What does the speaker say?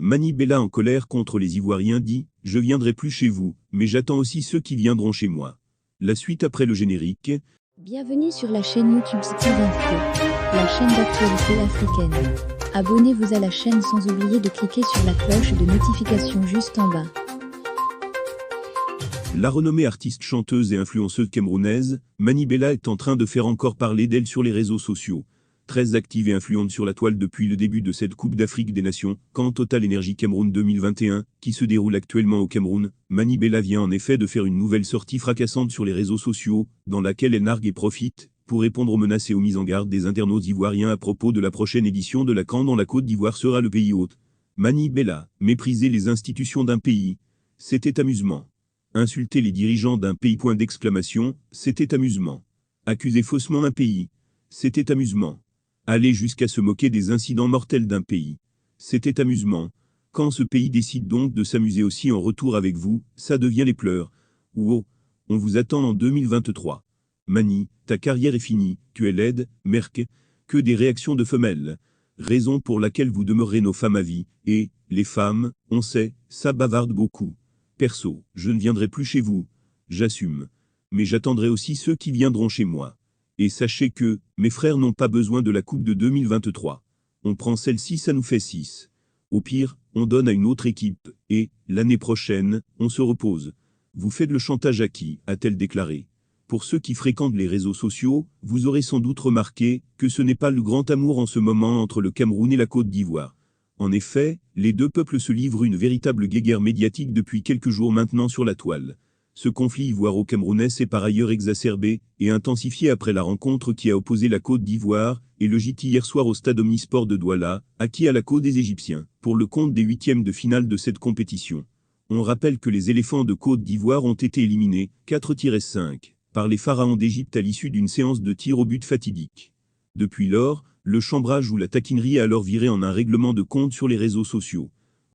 Mani Bella en colère contre les Ivoiriens dit « Je viendrai plus chez vous, mais j'attends aussi ceux qui viendront chez moi ». La suite après le générique. Bienvenue sur la chaîne YouTube Steve Info, la chaîne d'actualité africaine. Abonnez-vous à la chaîne sans oublier de cliquer sur la cloche de notification juste en bas. La renommée artiste chanteuse et influenceuse camerounaise, Mani Bella est en train de faire encore parler d'elle sur les réseaux sociaux. Très active et influente sur la toile depuis le début de cette Coupe d'Afrique des Nations, quand Total Energy Cameroun 2021, qui se déroule actuellement au Cameroun, Mani Bella vient en effet de faire une nouvelle sortie fracassante sur les réseaux sociaux, dans laquelle elle nargue et profite, pour répondre aux menaces et aux mises en garde des internautes ivoiriens à propos de la prochaine édition de la CAN dont la Côte d'Ivoire sera le pays hôte. Mani Bella, mépriser les institutions d'un pays, c'était amusement. Insulter les dirigeants d'un pays, point d'exclamation, c'était amusement. Accuser faussement un pays, c'était amusement. Aller jusqu'à se moquer des incidents mortels d'un pays, c'était amusement. Quand ce pays décide donc de s'amuser aussi en retour avec vous, ça devient les pleurs. Ou oh, on vous attend en 2023. Mani, ta carrière est finie, tu es laide, merc, que des réactions de femelles. Raison pour laquelle vous demeurez nos femmes à vie, et, les femmes, on sait, ça bavarde beaucoup. Perso, je ne viendrai plus chez vous, j'assume. Mais j'attendrai aussi ceux qui viendront chez moi. Et sachez que, mes frères n'ont pas besoin de la coupe de 2023. On prend celle-ci, ça nous fait 6. Au pire, on donne à une autre équipe, et, l'année prochaine, on se repose. Vous faites le chantage à qui, a-t-elle déclaré. Pour ceux qui fréquentent les réseaux sociaux, vous aurez sans doute remarqué que ce n'est pas le grand amour en ce moment entre le Cameroun et la Côte d'Ivoire. En effet, les deux peuples se livrent une véritable guéguerre médiatique depuis quelques jours maintenant sur la toile. Ce conflit ivoiro-camerounais s'est par ailleurs exacerbé et intensifié après la rencontre qui a opposé la Côte d'Ivoire et le JT hier soir au stade Omnisport de Douala, acquis à la Côte des Égyptiens, pour le compte des huitièmes de finale de cette compétition. On rappelle que les éléphants de Côte d'Ivoire ont été éliminés, 4-5, par les pharaons d'Égypte à l'issue d'une séance de tir au but fatidique. Depuis lors, le chambrage ou la taquinerie a alors viré en un règlement de compte sur les réseaux sociaux.